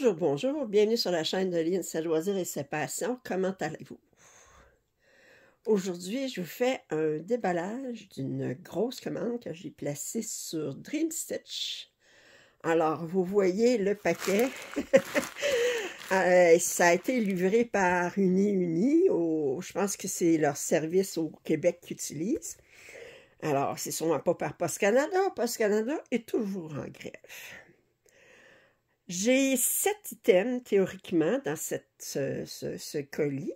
Bonjour, bonjour, bienvenue sur la chaîne de Lynn, ses loisirs et ses passions. Comment allez-vous? Aujourd'hui, je vous fais un déballage d'une grosse commande que j'ai placée sur Dream Stitch. Alors, vous voyez le paquet. Ça a été livré par Uni. Je pense que c'est leur service au Québec qu'ils utilisent. Alors, c'est sûrement pas par Post Canada. Post Canada est toujours en grève. J'ai 7 items théoriquement dans ce colis.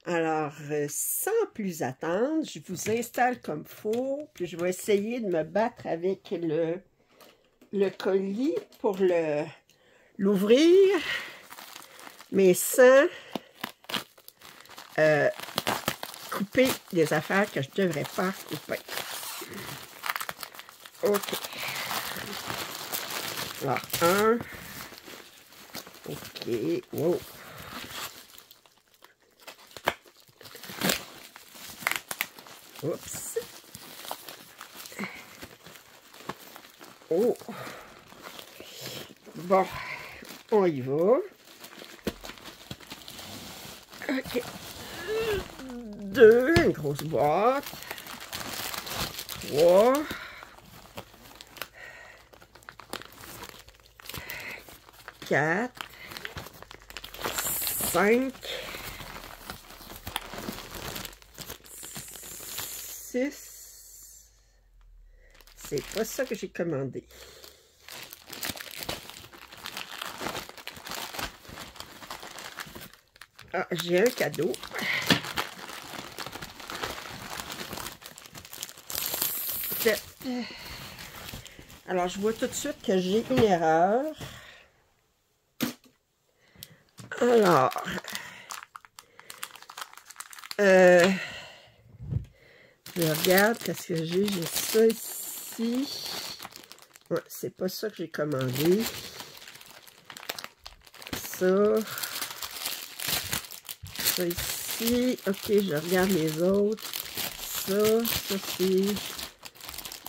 Alors, sans plus attendre, je vous installe comme il faut, puis je vais essayer de me battre avec le colis pour l'ouvrir, mais sans couper des affaires que je ne devrais pas couper. OK. Alors, un. OK. Wow. Oups. Oh. Bon, on y va. OK. 2, une grosse boîte. 3. 4. 5. 6. C'est pas ça que j'ai commandé. Ah, j'ai un cadeau. 7. Alors, je vois tout de suite que j'ai une erreur. Alors, je regarde qu'est-ce que j'ai. J'ai ça ici. Ouais, c'est pas ça que j'ai commandé. Ça ici. Ok, je regarde les autres. Ça c'est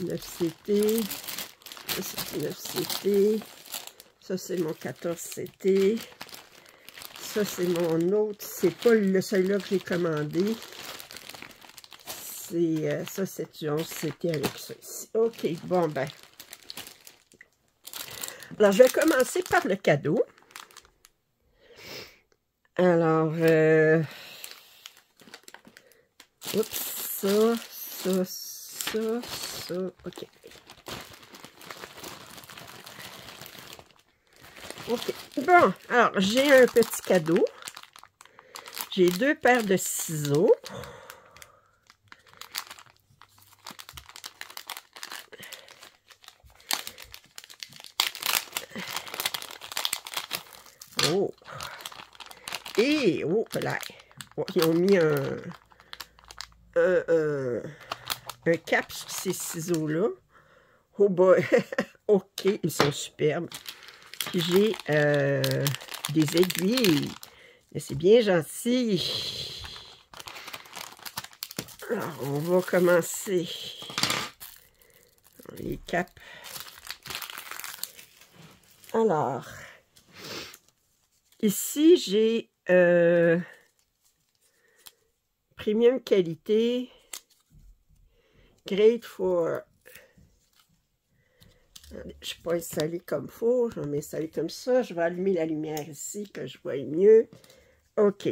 9CT. Ça c'est 9CT. Ça c'est mon 14CT. Ça c'est mon autre. C'est pas celui-là que j'ai commandé. Ça c'est du 11CT avec ça ici. Ok, bon ben. Alors je vais commencer par le cadeau. Alors, oups, ça, ok. Ok, bon, alors, j'ai un petit cadeau. J'ai 2 paires de ciseaux. Oh! Et, oh, là, oh, ils ont mis un cap sur ces ciseaux-là. Oh boy! Ok, ils sont superbes. Puis j'ai des aiguilles. C'est bien gentil. Alors, on va commencer. Les capes. Alors, ici, j'ai Premium qualité. Great for... Je ne vais pas installer comme il faut. Je vais m'installer comme ça. Je vais allumer la lumière ici, que je vois mieux. OK.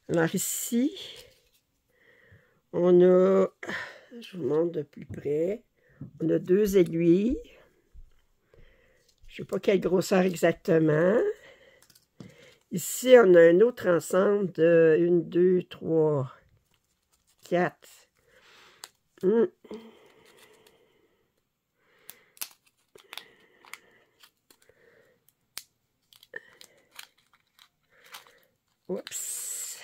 Alors ici, on a... Je vous montre de plus près. On a 2 aiguilles. Je ne sais pas quelle grosseur exactement. Ici, on a un autre ensemble de 1, 2, 3, 4. Oups.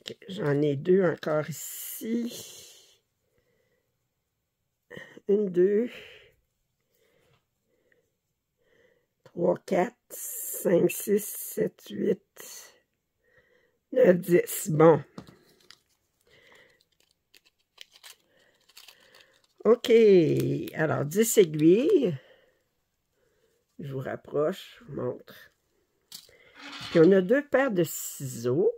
Okay, j'en ai 2 encore ici. 1, 2, 3, 4, 5, 6, 7, 8, 9, 10. Bon. OK. Alors, 10 aiguilles. Je vous rapproche, je vous montre. Puis, on a 2 paires de ciseaux.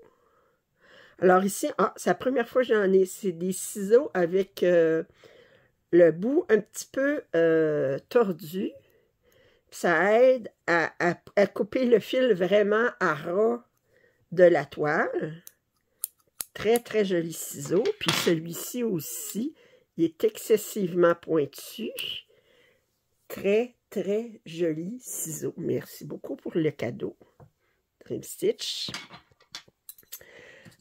Alors, ici, c'est la première fois que j'en ai. C'est des ciseaux avec le bout un petit peu tordu. Ça aide à couper le fil vraiment à ras de la toile. Très, très joli ciseau. Puis celui-ci aussi, il est excessivement pointu. Très, très joli ciseau. Merci beaucoup pour le cadeau. Trim Stitch.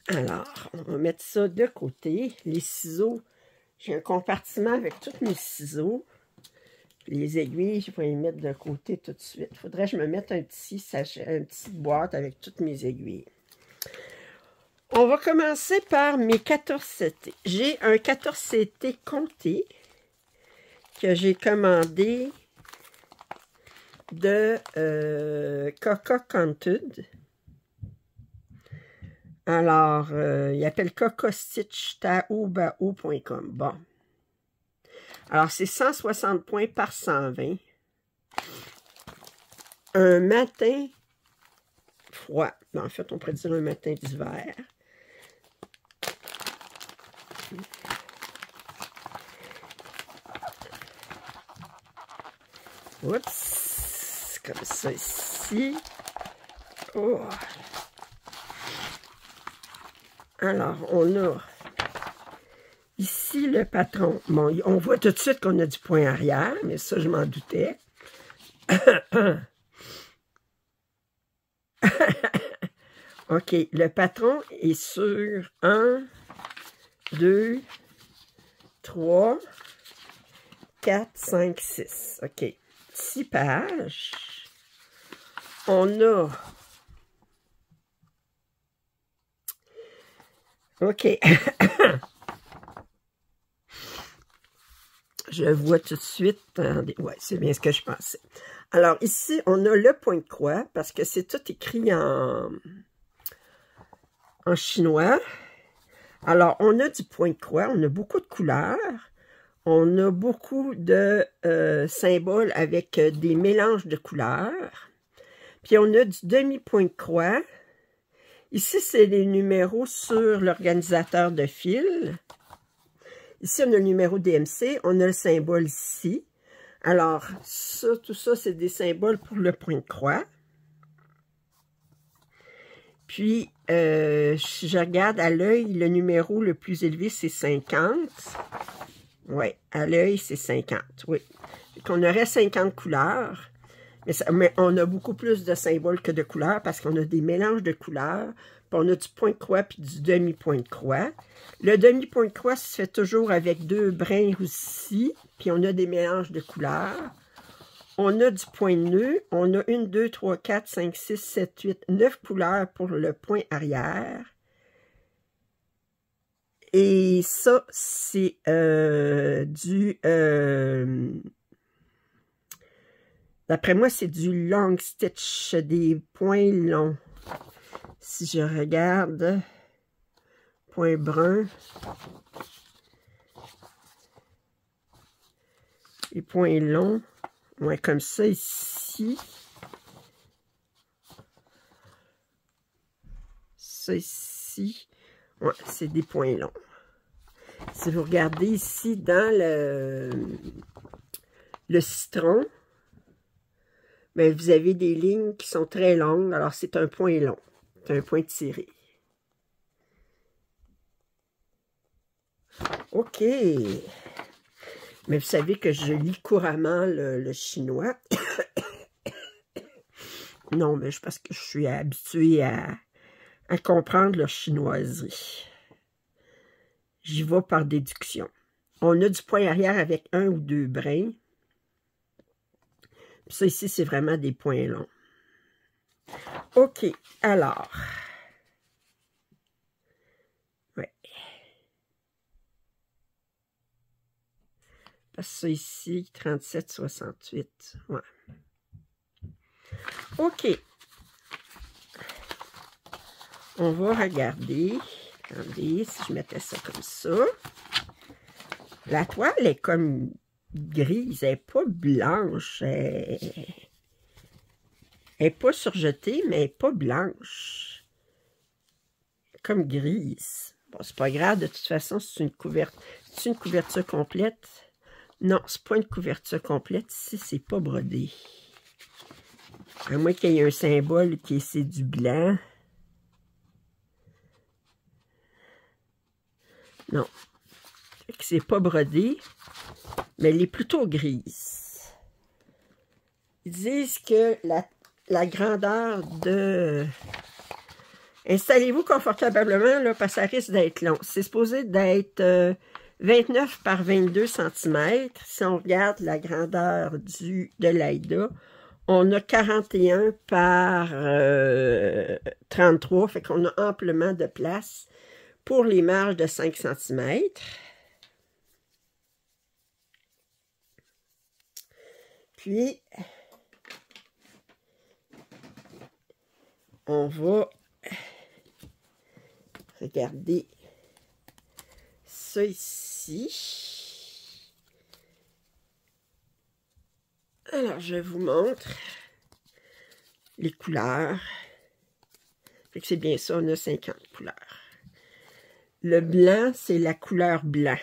Alors, on va mettre ça de côté. Les ciseaux, j'ai un compartiment avec tous mes ciseaux. Les aiguilles, je vais les mettre de côté tout de suite. Il faudrait que je me mette un petit sachet, une petite boîte avec toutes mes aiguilles. On va commencer par mes 14 CT. J'ai un 14 CT compté que j'ai commandé de Coco Cantud. Alors, il appelle cocostitchtaobao.com. Bon. Alors, c'est 160 points par 120. Un matin froid. En fait, on pourrait dire un matin d'hiver. Oups. Comme ça ici. Oh. Alors, on a ici le patron. Bon, on voit tout de suite qu'on a du point arrière, mais ça, je m'en doutais. OK, le patron est sur 1, 2, 3, 4, 5, 6. OK, 6 pages. On a... OK. Je vois tout de suite. Oui, c'est bien ce que je pensais. Alors, ici, on a le point de croix, parce que c'est tout écrit en chinois. Alors, on a du point de croix, on a beaucoup de couleurs. On a beaucoup de symboles avec des mélanges de couleurs. Puis, on a du demi-point de croix. Ici, c'est les numéros sur l'organisateur de fil. Ici, on a le numéro DMC. On a le symbole ici. Alors, ça, tout ça, c'est des symboles pour le point de croix. Puis, si je regarde à l'œil, le numéro le plus élevé, c'est 50. Oui, à l'œil, c'est 50, oui. On aurait 50 couleurs. Mais on a beaucoup plus de symboles que de couleurs parce qu'on a des mélanges de couleurs. Puis on a du point de croix puis du demi-point de croix. Le demi-point de croix se fait toujours avec 2 brins aussi. Puis on a des mélanges de couleurs. On a du point de nœud. On a 1, 2, 3, 4, 5, 6, 7, 8, 9 couleurs pour le point arrière. Et ça, c'est du... D'après moi, c'est du long stitch, des points longs. Si je regarde, point brun, les points longs, ouais, comme ça ici. Ça ici, ouais, c'est des points longs. Si vous regardez ici dans le citron, ben, vous avez des lignes qui sont très longues, alors c'est un point long. C'est un point tiré. OK. Mais vous savez que je lis couramment le chinois. Non, mais parce que je suis habituée à comprendre leur chinoiserie. J'y vais par déduction. On a du point arrière avec 1 ou 2 brins. Puis ça ici, c'est vraiment des points longs. OK, alors. Ouais. Parce que ça ici, 37, 68. Ouais. OK. On va regarder. Attendez, si je mettais ça comme ça. La toile est comme grise, elle n'est pas blanche. Elle n'est pas surjetée, mais elle n'est pas blanche. Comme grise. Bon, c'est pas grave, de toute façon, c'est une couverture complète. Non, c'est pas une couverture complète. Ici, c'est pas brodé. À moins qu'il y ait un symbole qui est du blanc. Non. C'est pas brodé, mais elle est plutôt grise. Ils disent que la grandeur de... Installez-vous confortablement, là, parce que ça risque d'être long. C'est supposé d'être 29 par 22 cm. Si on regarde la grandeur de l'Aïda, on a 41 par 33, fait qu'on a amplement de place pour les marges de 5 cm. Puis, on va regarder ça ici. Alors, je vous montre les couleurs. Fait que c'est bien ça, on a 50 couleurs. Le blanc, c'est la couleur blanc.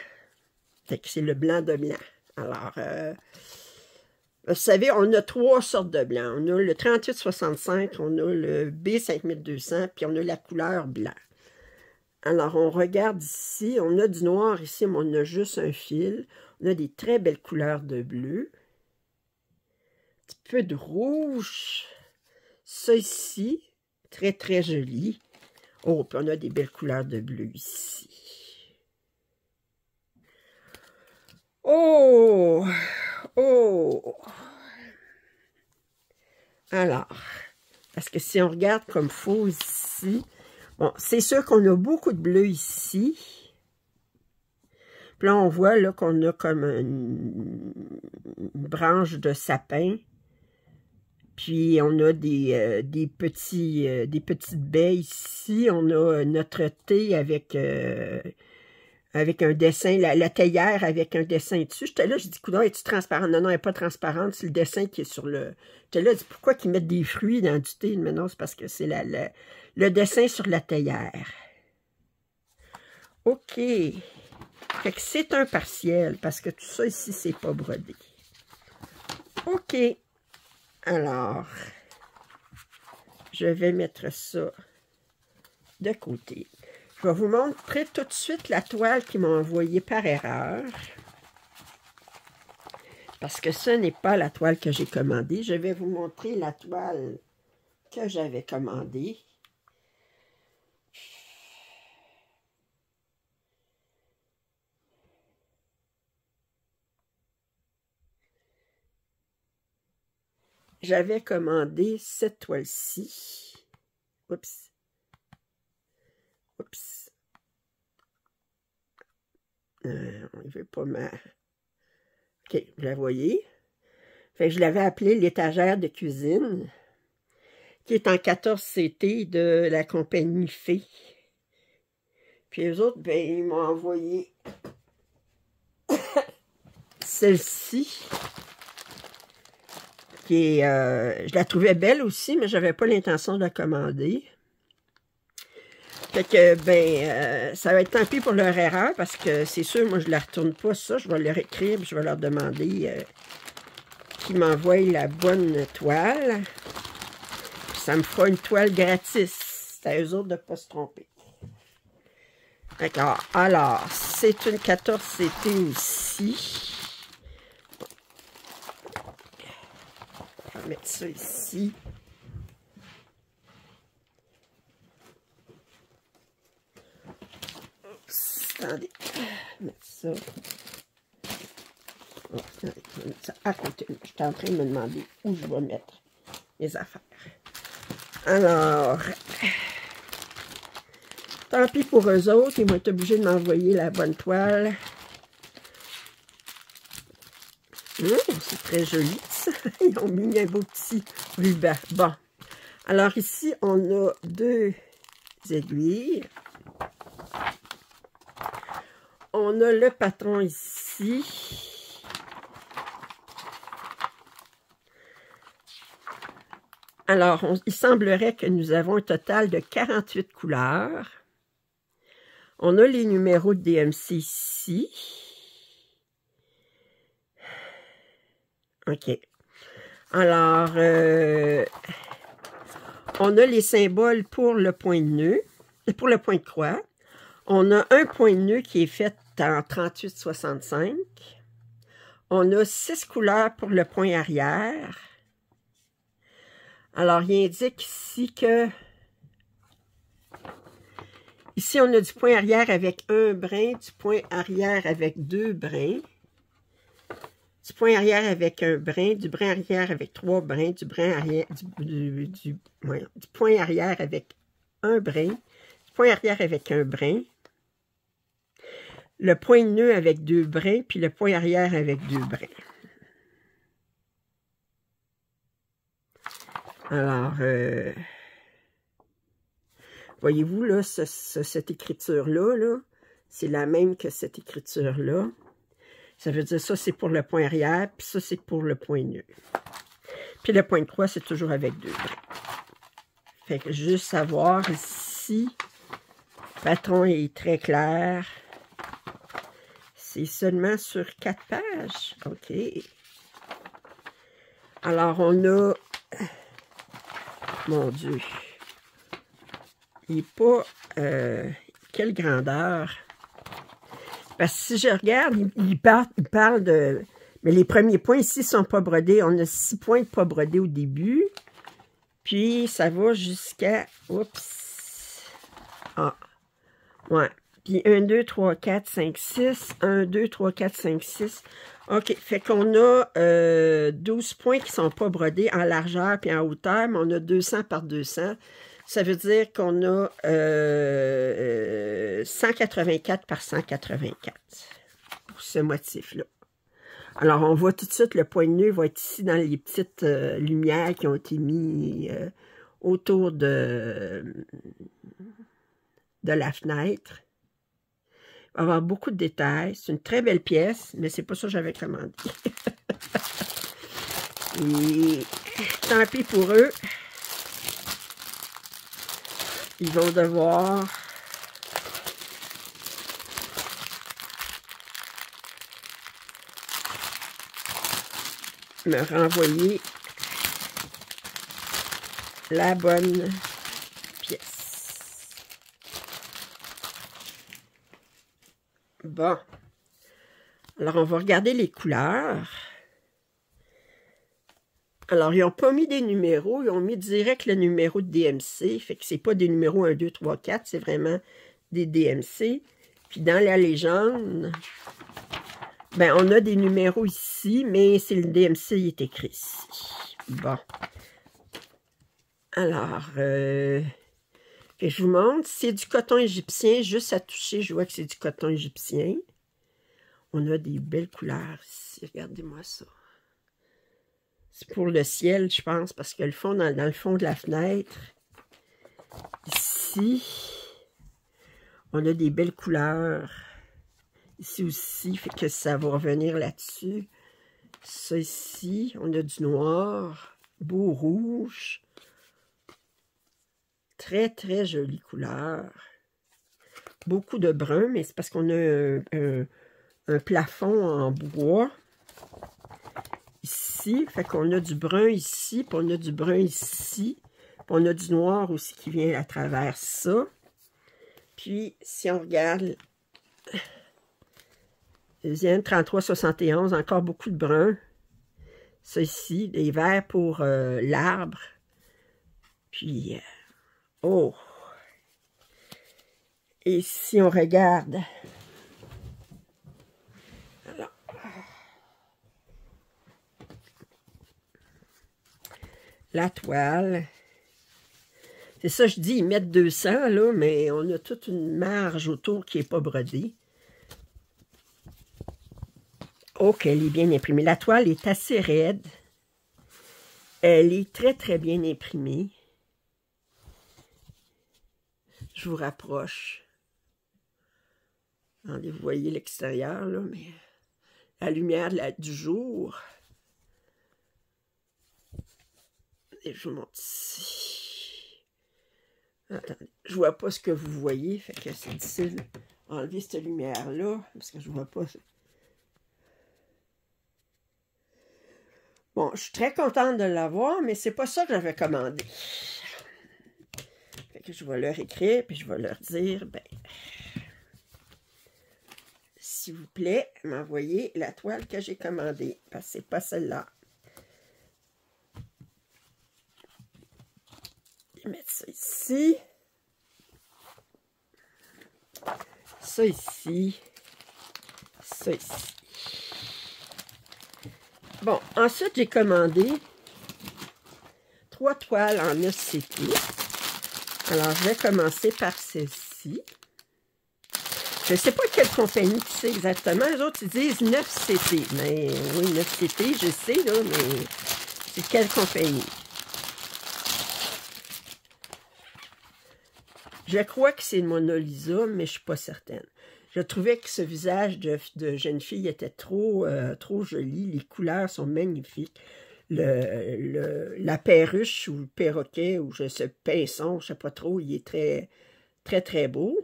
Fait que c'est le blanc de blanc. Alors, vous savez, on a 3 sortes de blanc. On a le 3865, on a le B5200, puis on a la couleur blanc. Alors, on regarde ici, on a du noir ici, mais on a juste un fil. On a des très belles couleurs de bleu. Un petit peu de rouge. Ça ici, très, très joli. Oh, puis on a des belles couleurs de bleu ici. Oh! Oh! Alors, parce que si on regarde comme faux ici, bon, c'est sûr qu'on a beaucoup de bleu ici. Puis là, on voit là qu'on a comme une branche de sapin. Puis on a des petites baies ici. On a notre thé avec un dessin, la théière avec un dessin dessus. J'étais là, j'ai dit, coudonc, es-tu transparente? Non, non, elle n'est pas transparente, c'est le dessin qui est sur le... J'étais là, j'ai dit, pourquoi qu'ils mettent des fruits dans du thé? Mais non, c'est parce que c'est le dessin sur la théière. OK. Fait que c'est un partiel, parce que tout ça ici, c'est pas brodé. OK. Alors, je vais mettre ça de côté. Je vais vous montrer tout de suite la toile qu'ils m'ont envoyée par erreur. Parce que ce n'est pas la toile que j'ai commandée. Je vais vous montrer la toile que j'avais commandée. J'avais commandé cette toile-ci. Oups. Oups. On ne veut pas ma... OK, vous la voyez? Fait que je l'avais appelée l'étagère de cuisine, qui est en 14 CT de la compagnie Fée. Puis eux autres, ben, ils m'ont envoyé celle-ci, qui est... je la trouvais belle aussi, mais j'avais pas l'intention de la commander. Fait que, ben, ça va être tant pis pour leur erreur, parce que c'est sûr, moi, je la retourne pas, ça. Je vais leur écrire, puis je vais leur demander qu'ils m'envoient la bonne toile. Puis ça me fera une toile gratis. C'est à eux autres de ne pas se tromper. D'accord. Alors, c'est une 14 CT aussi. Je vais mettre ça ici. Attendez, mettre ça. Oh, attendez, je vais mettre ça à côté. Je suis en train de me demander où je vais mettre les affaires. Alors, tant pis pour eux autres, ils vont être obligés de m'envoyer la bonne toile. C'est très joli, ça. Ils ont mis un beau petit ruban. Bon, alors ici, on a 2 aiguilles. On a le patron ici. ici. Alors, il semblerait que nous avons un total de 48 couleurs. On a les numéros de DMC ici. OK. Alors, on a les symboles pour le point de nœud, pour le point de croix. On a un point de nœud qui est fait en 38,65. On a 6 couleurs pour le point arrière. Alors, il indique ici que... Ici, on a du point arrière avec un brin, du point arrière avec 2 brins, du point arrière avec un brin, du brin arrière avec 3 brins, du brin arrière, du point arrière avec un brin, du point arrière avec un brin, le point de nœud avec 2 brins, puis le point arrière avec 2 brins. Alors, voyez-vous, là, cette écriture-là, là, c'est la même que cette écriture-là. Ça veut dire ça, c'est pour le point arrière, puis ça, c'est pour le point nœud. Puis le point de croix, c'est toujours avec 2 brins. Fait que juste savoir ici, le patron est très clair. C'est seulement sur 4 pages. OK. Alors, on a... Mon Dieu. Il n'est pas... quelle grandeur. Parce que si je regarde, il parle de... Mais les premiers points ici ne sont pas brodés. On a 6 points de pas brodés au début. Puis, ça va jusqu'à... Oups. Ah. Ouais. Puis 1, 2, 3, 4, 5, 6. 1, 2, 3, 4, 5, 6. OK. Fait qu'on a 12 points qui ne sont pas brodés en largeur puis en hauteur, mais on a 200 par 200. Ça veut dire qu'on a 184 par 184 pour ce motif-là. Alors, on voit tout de suite le point de nœud va être ici dans les petites lumières qui ont été mises autour de la fenêtre. Il va y avoir beaucoup de détails. C'est une très belle pièce, mais c'est pas ça que j'avais commandé. Et tant pis pour eux. Ils vont devoir me renvoyer la bonne pièce. Bon. Alors, on va regarder les couleurs. Alors, ils n'ont pas mis des numéros, ils ont mis direct le numéro de DMC, fait que c'est pas des numéros 1, 2, 3, 4, c'est vraiment des DMC. Puis dans la légende, ben on a des numéros ici, mais c'est le DMC, il est écrit ici. Bon. Alors, je vous montre, c'est du coton égyptien, juste à toucher, je vois que c'est du coton égyptien. On a des belles couleurs ici, regardez-moi ça. C'est pour le ciel, je pense, parce que le fond, dans le fond de la fenêtre, ici, on a des belles couleurs. Ici aussi, fait que ça va revenir là-dessus. Ça ici, on a du noir, beau rouge. Très, très jolie couleur. Beaucoup de brun, mais c'est parce qu'on a un plafond en bois. Ici, fait qu'on a du brun ici, puis on a du brun ici, puis on a du noir aussi qui vient à travers ça. Puis, si on regarde, deuxième, 33,71, encore beaucoup de brun. Ça ici, des verts pour l'arbre. Puis, oh! Et si on regarde, alors, la toile, c'est ça je dis, ils mettent 200 là, mais on a toute une marge autour qui n'est pas brodée. Oh, qu'elle est bien imprimée. La toile est assez raide. Elle est très, très bien imprimée. Je vous rapproche. Attendez, vous voyez l'extérieur, là, mais la lumière du jour. Et je vous montre ici. Attendez, je vois pas ce que vous voyez, fait que c'est difficile d'enlever cette lumière-là, parce que je vois pas. Bon, je suis très contente de l'avoir, mais c'est pas ça que j'avais commandé. Fait que je vais leur écrire, puis je vais leur dire, ben, s'il vous plaît, m'envoyer la toile que j'ai commandée, parce que c'est pas celle-là. Je vais mettre ça ici. Ça ici. Ça ici. Bon, ensuite, j'ai commandé 3 toiles en ECT. Alors, je vais commencer par celle-ci. Je ne sais pas quelle compagnie c'est exactement. Les autres, ils disent 9CT. Mais oui, 9CT, je sais, là, mais c'est quelle compagnie? Je crois que c'est Mona Lisa, mais je ne suis pas certaine. Je trouvais que ce visage de jeune fille était trop joli. Les couleurs sont magnifiques. La perruche ou le perroquet ou je sais, pinson, je ne sais pas trop, il est très, très, très beau.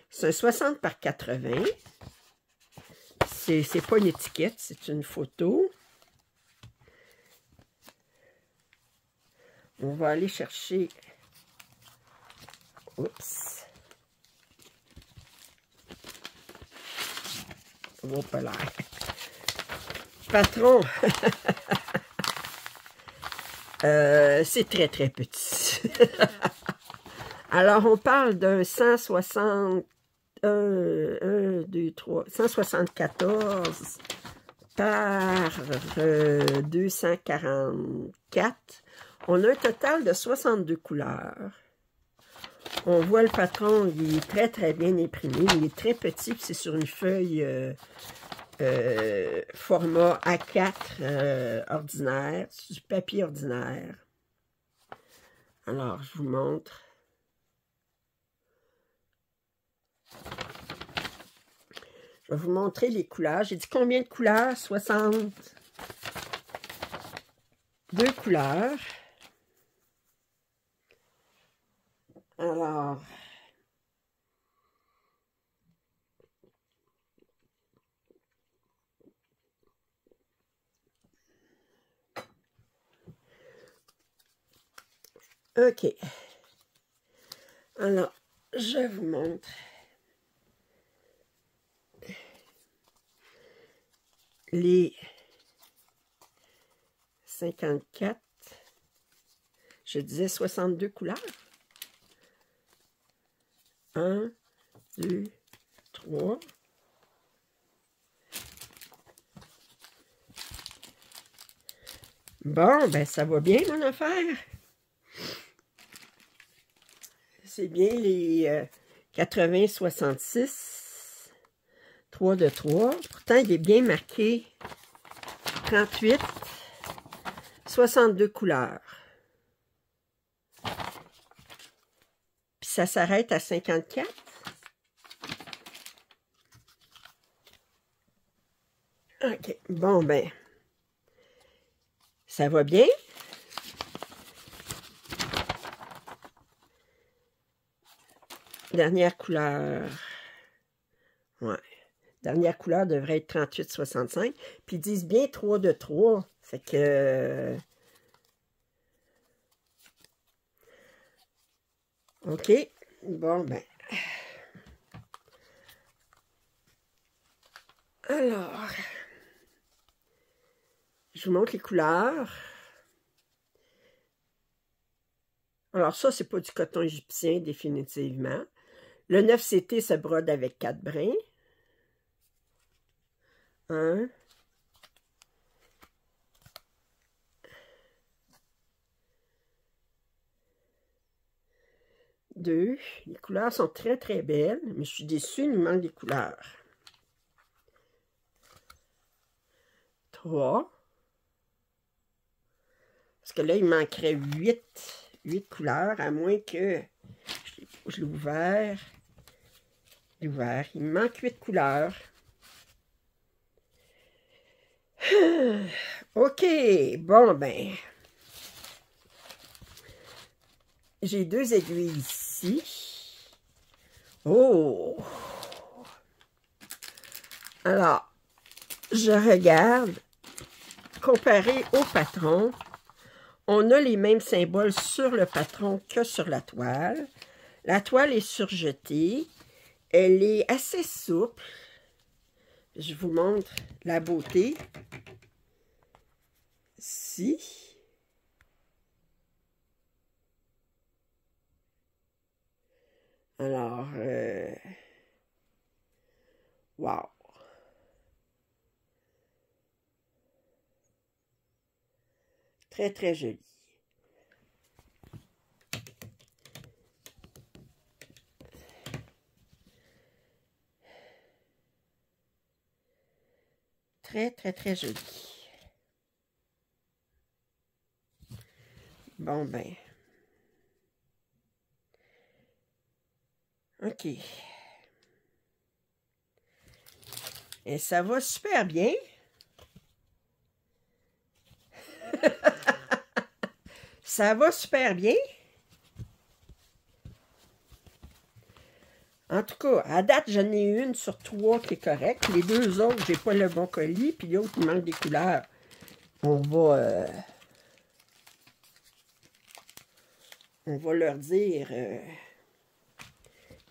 C'est un 60 par 80. C'est pas une étiquette, c'est une photo. On va aller chercher... Oups. Oh, pas l'air. Patron. C'est très, très petit. Alors, on parle d'un 174 par 244. On a un total de 62 couleurs. On voit le patron, il est très, très bien imprimé. Il est très petit, puis c'est sur une feuille format A4 ordinaire, du papier ordinaire. Alors, je vous montre. Je vais vous montrer les couleurs. J'ai dit combien de couleurs? 62 couleurs. Alors, OK. Alors, je vous montre. Les 54, je disais 62 couleurs. 1, 2, 3. Bon, ben ça va bien mon affaire. C'est bien les 80-66. 3 de 3. Pourtant, il est bien marqué 38, 62 couleurs. Puis ça s'arrête à 54. OK. Bon, ben, ça va bien. Dernière couleur. Ouais. Dernière couleur devrait être 38-65. Puis ils disent bien 3 de 3. Fait que... OK. Bon, ben... Alors... Je vous montre les couleurs. Alors ça, c'est pas du coton égyptien, définitivement. Le 9CT se brode avec 4 brins. 1. 2. Les couleurs sont très, très belles, mais je suis déçue, il nous manque des couleurs. 3. Parce que là, il manquerait 8 couleurs, à moins que... Je l'ai ouvert. Il me manque 8 couleurs. OK, bon, ben, j'ai 2 aiguilles ici. Oh! Alors, je regarde, comparé au patron, on a les mêmes symboles sur le patron que sur la toile. La toile est surjetée, elle est assez souple. Je vous montre la beauté. Ici. Alors, wow. Très, très joli. Très, très, très joli. Bon, ben. OK. Et ça va super bien. Ça va super bien. En tout cas, à date, j'en ai une sur 3 qui est correcte. Les 2 autres, j'ai pas le bon colis. Puis l'autre, il manque des couleurs. On va leur dire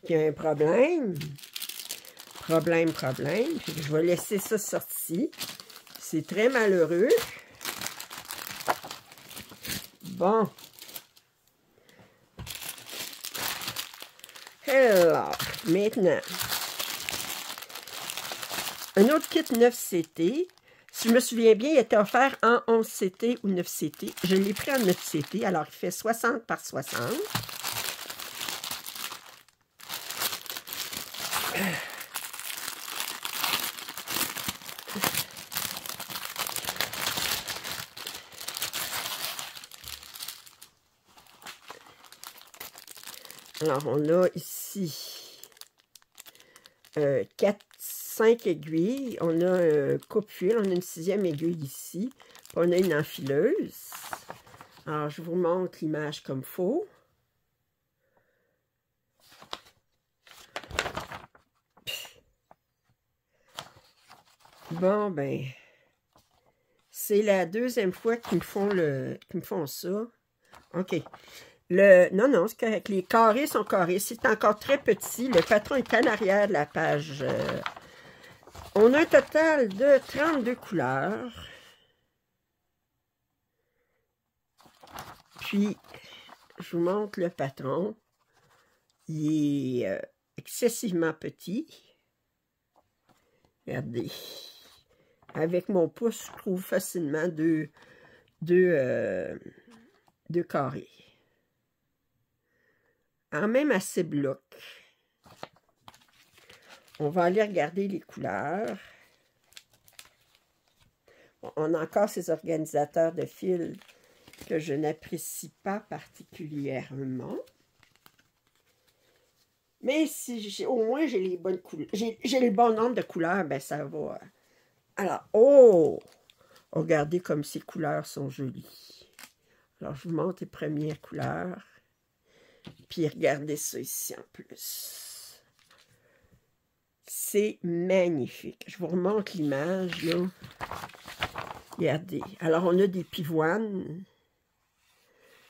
qu'il y a un problème. Problème. Puis je vais laisser ça sorti. C'est très malheureux. Bon. Alors, maintenant, un autre kit 9CT. Si je me souviens bien, il était offert en 11CT ou 9CT. Je l'ai pris en 9CT, alors il fait 60 par 60. Alors, on a ici 5 aiguilles. On a un coupe-fil. On a une 6e aiguille ici. On a une enfileuse. Alors, je vous montre l'image comme il faut. Bon, ben, c'est la 2e fois qu'ils me font ça. OK. Non, c'est correct. Les carrés sont carrés. C'est encore très petit. Le patron est en arrière de la page. On a un total de 32 couleurs. Puis, je vous montre le patron. Il est excessivement petit. Regardez. Avec mon pouce, je trouve facilement deux carrés. En même assez bloc. On va aller regarder les couleurs. On a encore ces organisateurs de fils que je n'apprécie pas particulièrement. Mais si au moins j'ai les bonnes couleurs, j'ai le bon nombre de couleurs, ben ça va. Alors, oh! Regardez comme ces couleurs sont jolies. Alors, je vous montre les premières couleurs. Puis regardez ça ici en plus. C'est magnifique. Je vous remonte l'image, là. Regardez. Alors, on a des pivoines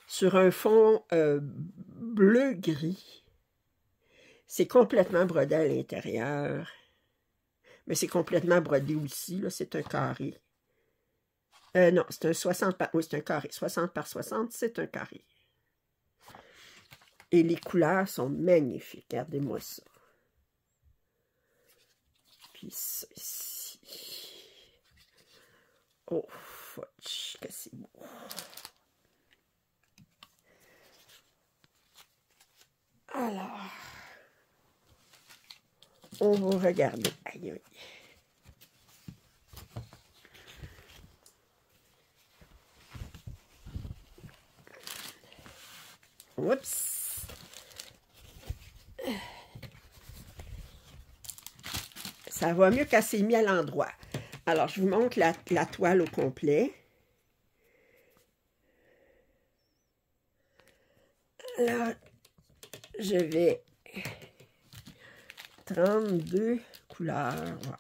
sur un fond bleu-gris. C'est complètement brodé à l'intérieur. Mais c'est complètement brodé aussi, là. C'est un carré. Non, c'est un 60 par... Oui, c'est un carré. 60 par 60, c'est un carré. Et les couleurs sont magnifiques. Regardez-moi ça. Puis ça ici. Oh, fudge, que c'est beau. Alors, on va regarder. Aïe, aïe. Oups. Ça va mieux quand c'est mis à l'endroit. Alors, je vous montre la toile au complet. Là, je vais 32 couleurs. Wow.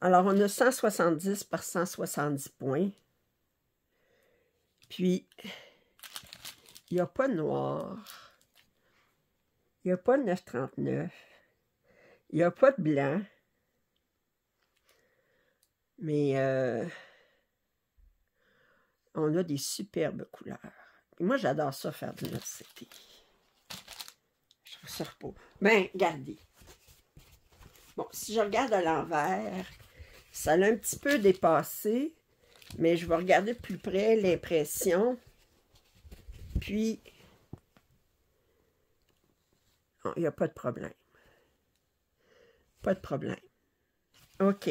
Alors, on a 170 par 170 points. Puis, il n'y a pas de noir. Il n'y a pas de 939. Il n'y a pas de blanc. Mais on a des superbes couleurs. Et moi, j'adore ça, faire de l'université. Je trouve ça beau. Ben, regardez. Bon, si je regarde à l'envers, ça l'a un petit peu dépassé, mais je vais regarder de plus près l'impression. Puis, il n'y a pas de problème. Pas de problème. OK.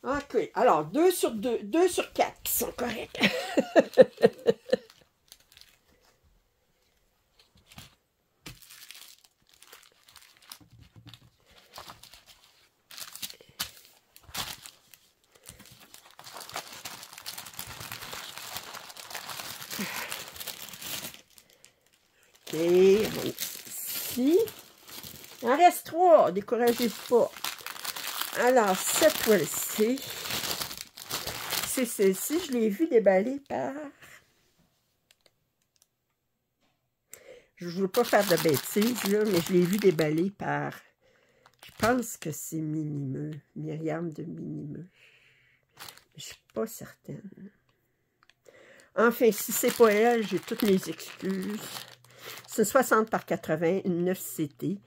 OK. Alors, 2 sur 2, 2 sur 4 qui sont corrects. OK. Ici. Il en reste 3. Découragez-vous pas. Alors, cette toile-ci, c'est celle-ci. Je l'ai vue déballer par... Je ne veux pas faire de bêtises, là, mais je l'ai vue déballer par... Je pense que c'est Minimeux. Myriam de Minimeux. Je ne suis pas certaine. Enfin, si c'est pas elle, j'ai toutes mes excuses. C'est une 60 par 80, une 9 CT.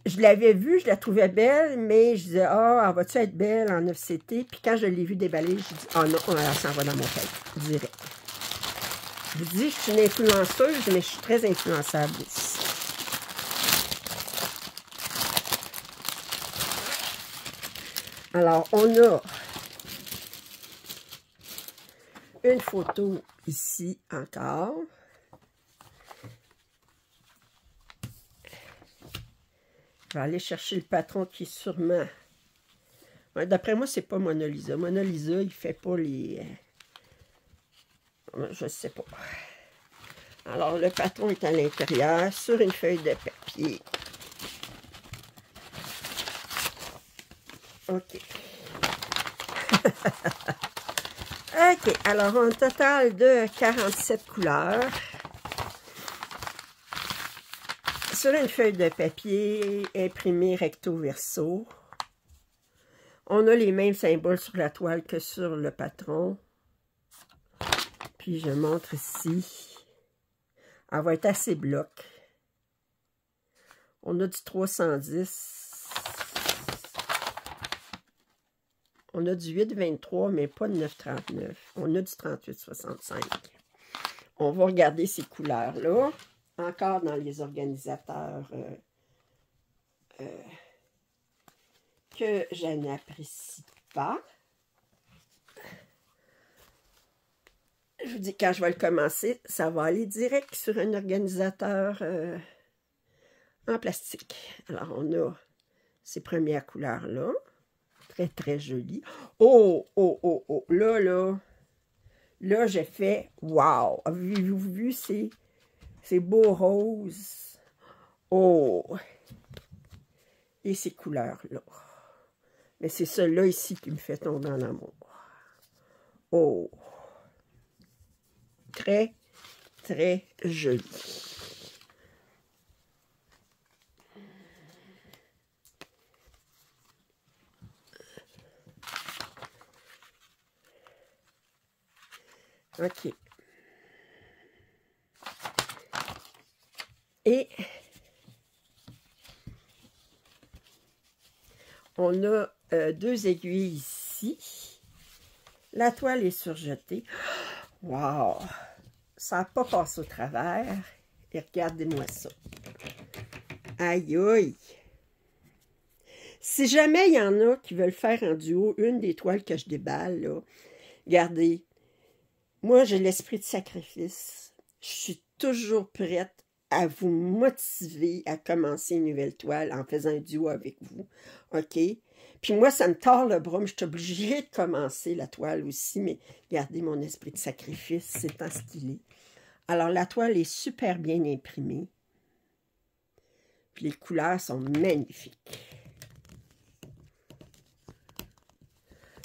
Je l'avais vue, je la trouvais belle, mais je disais, ah, elle va-tu être belle en 9 CT? Puis quand je l'ai vue déballer, je dis, ah non, elle s'en va dans mon tête, direct. Je vous dis, je suis une influenceuse, mais je suis très influençable aussi. Alors, on a une photo ici encore. Je vais aller chercher le patron qui est sûrement... Ouais, d'après moi, c'est pas Mona Lisa. Mona Lisa, il fait pas les... Je ne sais pas. Alors, le patron est à l'intérieur, sur une feuille de papier. OK. OK. Alors, un total de 47 couleurs. Sur une feuille de papier imprimée recto verso. On a les mêmes symboles sur la toile que sur le patron. Puis je montre ici. Elle va être assez bloc. On a du 310. On a du 8,23, mais pas de 9,39. On a du 38,65. On va regarder ces couleurs-là. Encore dans les organisateurs que je n'apprécie pas. Je vous dis, quand je vais le commencer, ça va aller direct sur un organisateur en plastique. Alors, on a ces premières couleurs-là. Très, très jolies. Oh, oh, oh, oh. Là, j'ai fait wow. Avez-vous vu ces beaux roses? Oh! Et ces couleurs-là. Mais c'est celle-là ici qui me fait tomber en amour. Oh! Très, très joli. OK. Et on a 2 aiguilles ici. La toile est surjetée. Wow! Ça n'a pas passé au travers. Et regardez-moi ça. Aïe, aïe! Si jamais il y en a qui veulent faire en duo une des toiles que je déballe, là, regardez, moi j'ai l'esprit de sacrifice. Je suis toujours prête à vous motiver à commencer une nouvelle toile en faisant un duo avec vous. OK? Puis moi, ça me tord le bras, mais je suis obligée de commencer la toile aussi, mais regardez mon esprit de sacrifice, c'est en ce qu'il est. Alors, la toile est super bien imprimée. Puis les couleurs sont magnifiques.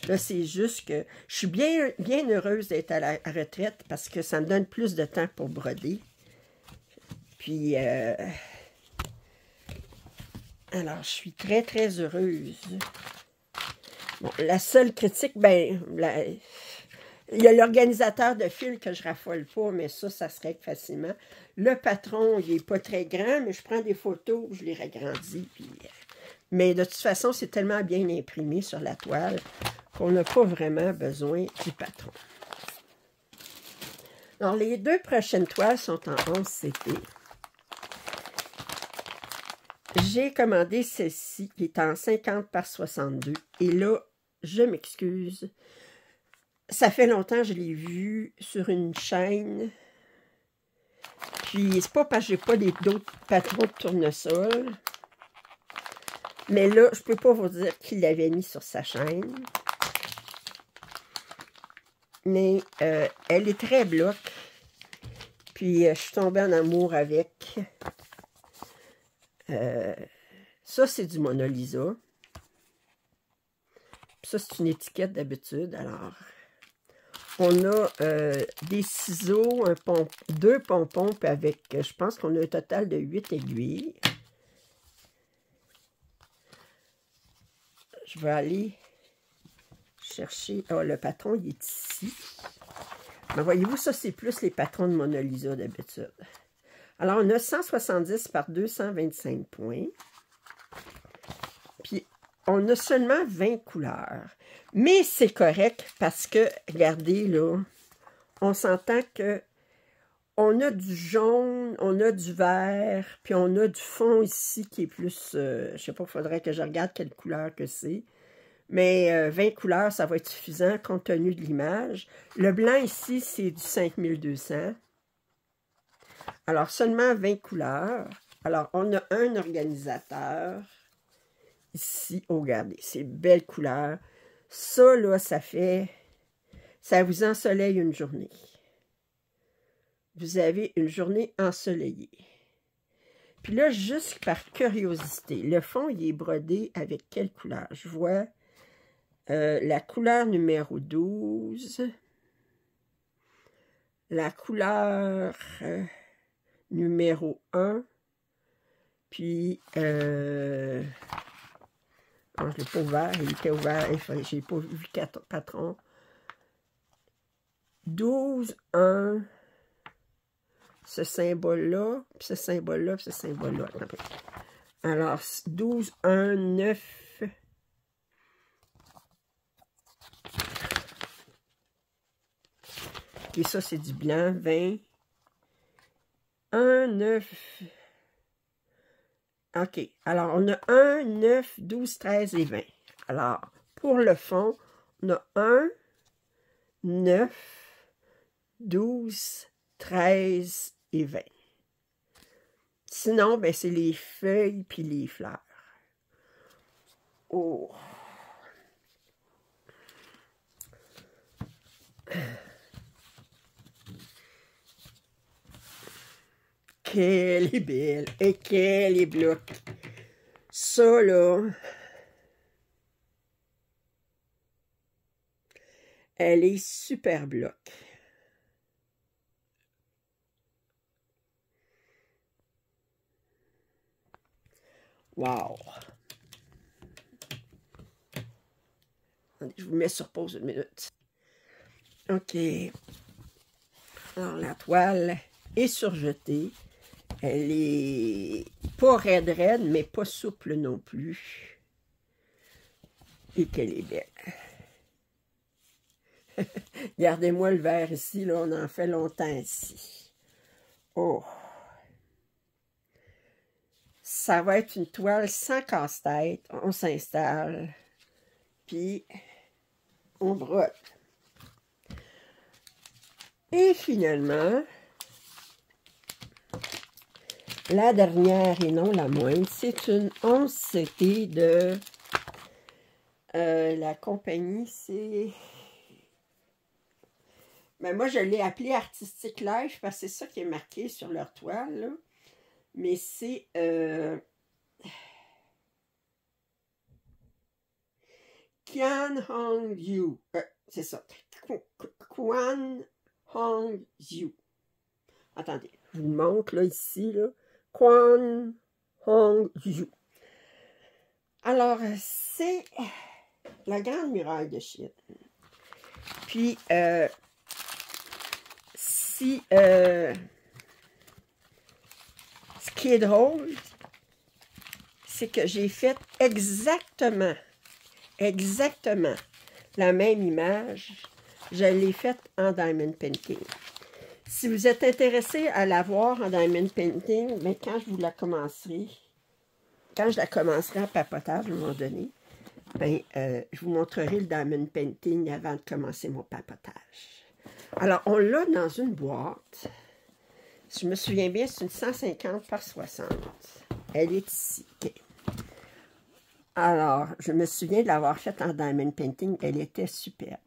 Là, c'est juste que je suis bien heureuse d'être à la retraite parce que ça me donne plus de temps pour broder. Puis, alors, je suis très, très heureuse. Bon, la seule critique, ben, il y a l'organisateur de fil que je raffole pas, mais ça se règle facilement. Le patron, il n'est pas très grand, mais je prends des photos, je les ragrandis. Puis, mais de toute façon, c'est tellement bien imprimé sur la toile qu'on n'a pas vraiment besoin du patron. Alors, les deux prochaines toiles sont en 11 CP. J'ai commandé celle-ci qui est en 50 par 62. Et là, je m'excuse. Ça fait longtemps que je l'ai vue sur une chaîne. Puis, c'est pas parce que j'ai pas d'autres patrons de tournesol. Mais là, je peux pas vous dire qui l'avait mis sur sa chaîne. Mais elle est très bloc. Puis, je suis tombée en amour avec. Ça, c'est du Mona Lisa. Ça, c'est une étiquette d'habitude. Alors, on a des ciseaux, deux pompons, puis avec, je pense qu'on a un total de 8 aiguilles. Je vais aller chercher... Ah, le patron, il est ici. Mais voyez-vous, ça, c'est plus les patrons de Mona Lisa d'habitude. Alors, on a 170 par 225 points. Puis, on a seulement 20 couleurs. Mais c'est correct parce que, regardez, là, on s'entend que on a du jaune, on a du vert, puis on a du fond ici qui est plus... je sais pas, il faudrait que je regarde quelle couleur que c'est. Mais 20 couleurs, ça va être suffisant compte tenu de l'image. Le blanc ici, c'est du 5200. Alors, seulement 20 couleurs. Alors, on a un organisateur. Ici, oh, regardez, c'est belle couleur. Ça, là, ça vous ensoleille une journée. Vous avez une journée ensoleillée. Puis là, juste par curiosité, le fond, il est brodé avec quelle couleur? Je vois la couleur numéro 12. La couleur numéro 1. Puis, oh, je ne l'ai pas ouvert, il était ouvert, je n'ai pas vu le patron. 12, 1, ce symbole-là, puis ce symbole-là, puis ce symbole-là. Alors, 12, 1, 9. Et ça, c'est du blanc, 20. 1, 9. OK. Alors, on a 1, 9, 12, 13 et 20. Alors, pour le fond, on a 1, 9, 12, 13 et 20. Sinon, ben, c'est les feuilles puis les fleurs. Oh! Qu'elle est belle et qu'elle est bloc. Ça, là, elle est super bloc. Wow! Attendez, je vous mets sur pause une minute. OK. Alors, la toile est surjetée. Elle est pas raide, mais pas souple non plus. Et qu'elle est belle. Regardez-moi le vert ici, là, on en fait longtemps ici. Oh! Ça va être une toile sans casse-tête. On s'installe. Puis, on brode. Et finalement, La dernière et non la moindre, c'est une 11CT de la compagnie, c'est... Ben, moi, je l'ai appelé Artistic Life parce que c'est ça qui est marqué sur leur toile, là. Mais c'est... Kwan Hong Yu. C'est ça. Kwan Hong Yu. Attendez, je vous montre, là, ici, là. Kwan Hong Yu. Alors, c'est la Grande Muraille de Chine. Puis, ce qui est drôle, c'est que j'ai fait exactement la même image. Je l'ai faite en Diamond Painting. Si vous êtes intéressé à la voir en Diamond Painting, mais quand je la commencerai en papotage à un moment donné, ben, je vous montrerai le Diamond Painting avant de commencer mon papotage. Alors, on l'a dans une boîte. Si je me souviens bien, c'est une 150 par 60. Elle est ici. Okay. Alors, je me souviens de l'avoir faite en Diamond Painting. Elle était superbe.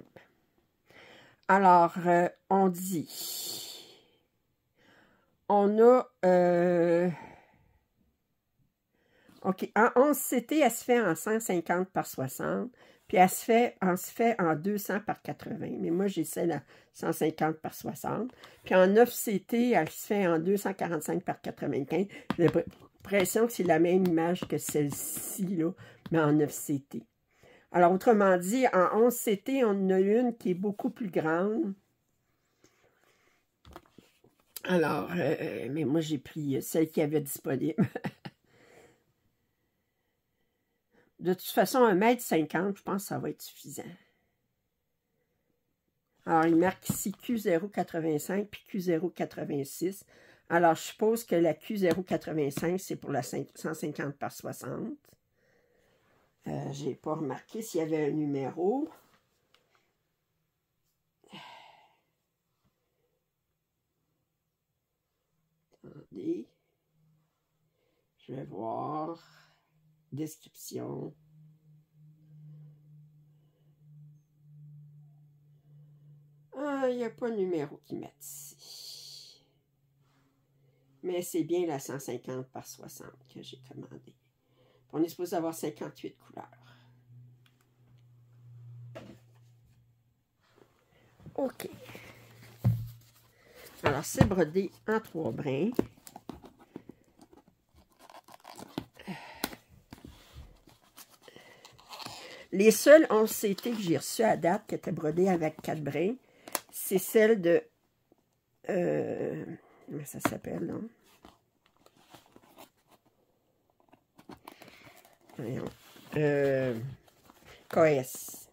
Alors, on dit... On a... OK, en 11CT, elle se fait en 150 par 60. Puis elle se fait en 200 par 80. Mais moi, j'ai celle à 150 par 60. Puis en 9CT, elle se fait en 245 par 95. J'ai l'impression que c'est la même image que celle-ci, là, mais en 9CT. Alors, autrement dit, en 11CT, on en a une qui est beaucoup plus grande. Alors, mais moi, j'ai pris celle qui avait disponible. De toute façon, 1,50 m, je pense que ça va être suffisant. Alors, il marque ici Q085 puis Q086. Alors, je suppose que la Q085, c'est pour la 150 par 60. Je n'ai pas remarqué s'il y avait un numéro. Attendez. Je vais voir. Description. Ah, il n'y a pas de numéro qui met ici. Mais c'est bien la 150 par 60 que j'ai commandé. On est supposé avoir 58 couleurs. OK. Alors, c'est brodé en 3 brins. Les seuls 11CT que j'ai reçus à date qui étaient brodés avec 4 brins, c'est celle de... comment ça s'appelle, là? Voyons. KS.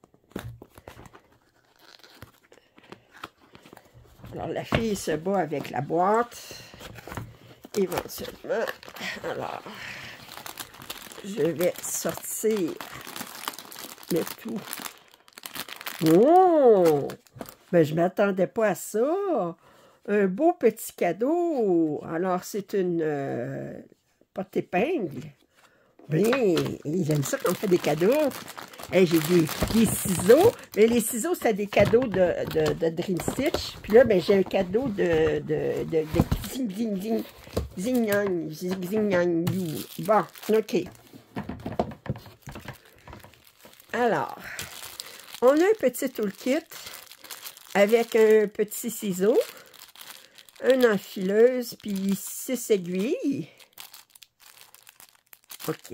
Alors, la fille se bat avec la boîte. Éventuellement. Alors, je vais sortir le tout. Oh! Ben, je ne m'attendais pas à ça. Un beau petit cadeau. Alors, c'est une porte-épingle. Bien, j'aime ça quand on fait des cadeaux. Hey, j'ai des ciseaux. Mais les ciseaux, c'est des cadeaux de Dream Stitch. Puis là, ben, j'ai un cadeau de Xing. Bon, OK. Alors, on a un petit toolkit avec un petit ciseau, une enfileuse, puis 6 aiguilles. OK.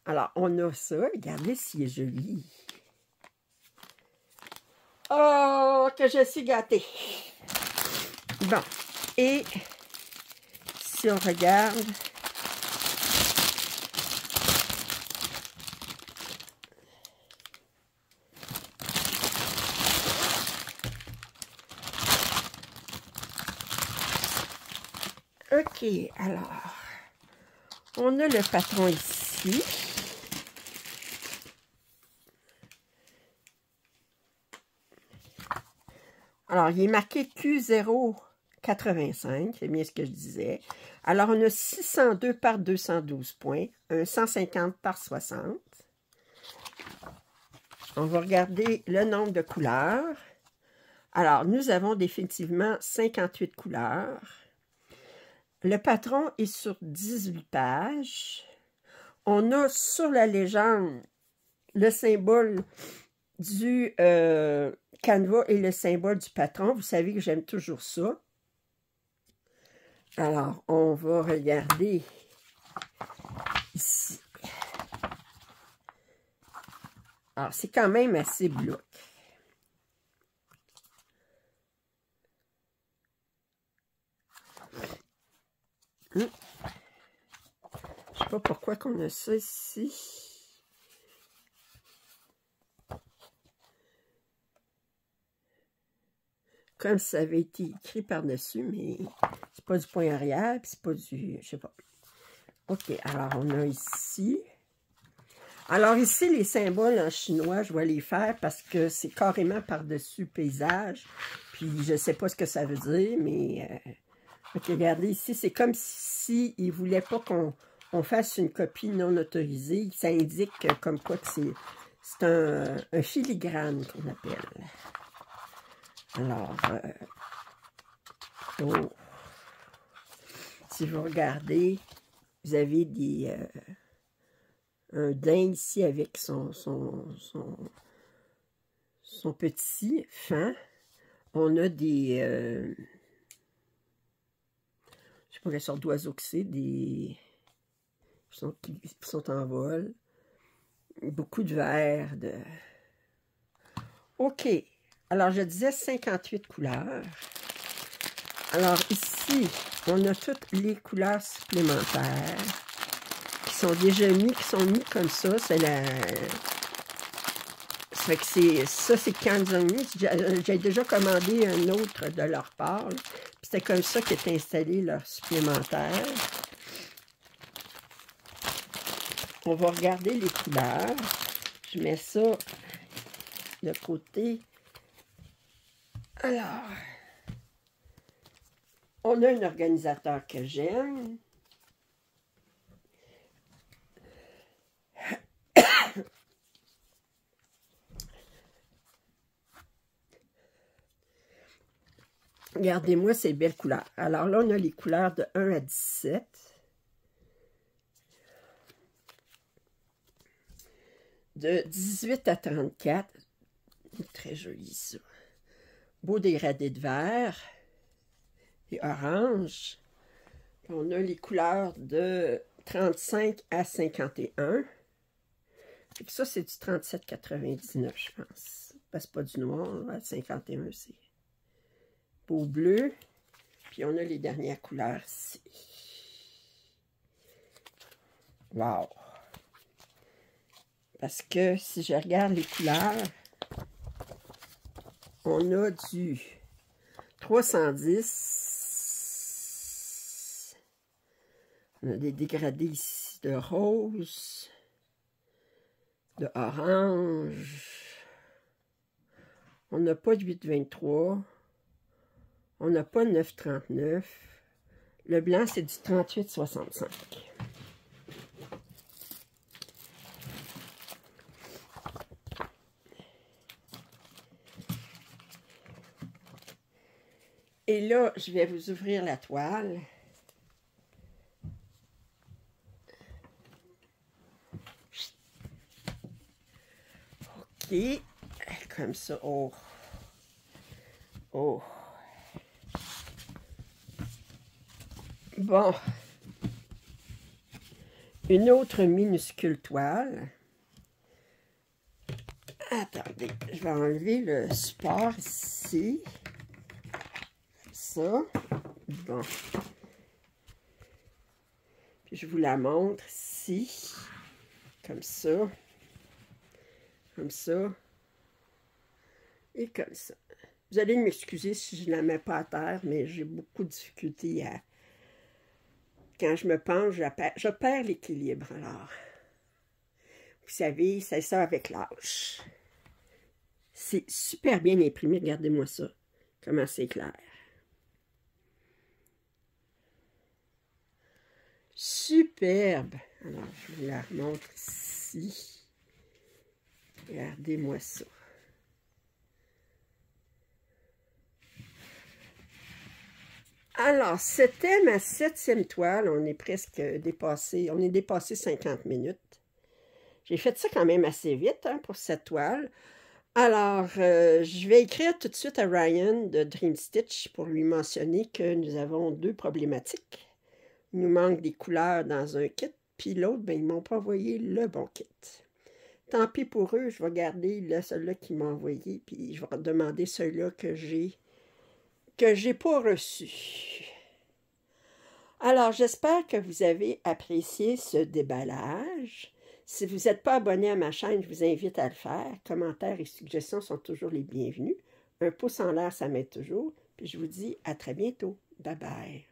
Alors, on a ça. Regardez s'il est joli. Oh, que je suis gâtée. Bon. Et si on regarde... OK, alors, on a le patron ici. Alors, il est marqué Q086. 85, c'est bien ce que je disais. Alors, on a 602 par 212 points, un 150 par 60. On va regarder le nombre de couleurs. Alors, nous avons définitivement 58 couleurs. Le patron est sur 18 pages. On a sur la légende le symbole du canevas et le symbole du patron. Vous savez que j'aime toujours ça. Alors, on va regarder ici. Alors, c'est quand même assez bloc. Je ne sais pas pourquoi qu'on a ça ici. Comme ça avait été écrit par-dessus, mais c'est pas du point arrière, puis c'est pas du... je sais pas. OK, alors on a ici... Alors ici, les symboles en chinois, je vais les faire parce que c'est carrément par-dessus paysage. Puis je sais pas ce que ça veut dire, mais... OK, regardez ici, c'est comme si il voulait pas qu'on fasse une copie non autorisée. Ça indique comme quoi que c'est un filigrane qu'on appelle. Alors, oh. Si vous regardez, vous avez un daim ici avec son petit fin. On a des... je sais pas quelle sorte d'oiseaux que c'est, qui sont en vol. Beaucoup de verre. OK. Alors, je disais 58 couleurs. Alors, ici, on a toutes les couleurs supplémentaires qui sont déjà mis, qui sont mis comme ça. C'est la... Ça fait que ça, c'est quand ils ont mis. J'ai déjà commandé un autre de leur part. C'était comme ça qu'est installé leur supplémentaire. On va regarder les couleurs. Je mets ça de côté. Alors, on a un organisateur que j'aime. Regardez-moi ces belles couleurs. Alors là, on a les couleurs de 1 à 17. De 18 à 34. C'est très joli, ça. Beau dégradé de vert et orange. Puis on a les couleurs de 35 à 51. Et ça, c'est du 37,99, je pense. Parce que c'est pas du noir, là. 51, c'est beau bleu. Puis on a les dernières couleurs ici. Wow! Parce que si je regarde les couleurs, on a du 310. On a des dégradés ici de rose, de orange. On n'a pas de 8,23. On n'a pas de 9,39. Le blanc, c'est du 38,65. Et là, je vais vous ouvrir la toile. OK. Comme ça. Oh. Oh. Bon. Une autre minuscule toile. Attendez, je vais enlever le support ici. Ça. Bon. Puis je vous la montre ici. Comme ça. Comme ça. Et comme ça. Vous allez m'excuser si je ne la mets pas à terre, mais j'ai beaucoup de difficulté à... Quand je me penche, je perds l'équilibre. Alors, vous savez, c'est ça avec l'âge. C'est super bien imprimé. Regardez-moi ça. Comment c'est clair. Superbe! Alors, je vous la remontre ici. Regardez-moi ça. Alors, c'était ma 7e toile. On est presque dépassé. On est dépassé 50 minutes. J'ai fait ça quand même assez vite hein, pour cette toile. Alors, je vais écrire tout de suite à Ryan de Dream Stitch pour lui mentionner que nous avons 2 problématiques. Il nous manque des couleurs dans un kit, puis l'autre, ben, ils ne m'ont pas envoyé le bon kit. Tant pis pour eux, je vais garder celui-là qu'ils m'ont envoyé, puis je vais demander celui-là que j'ai pas reçu. Alors, j'espère que vous avez apprécié ce déballage. Si vous n'êtes pas abonné à ma chaîne, je vous invite à le faire. Commentaires et suggestions sont toujours les bienvenus. Un pouce en l'air, ça m'aide toujours. Puis je vous dis à très bientôt. Bye bye.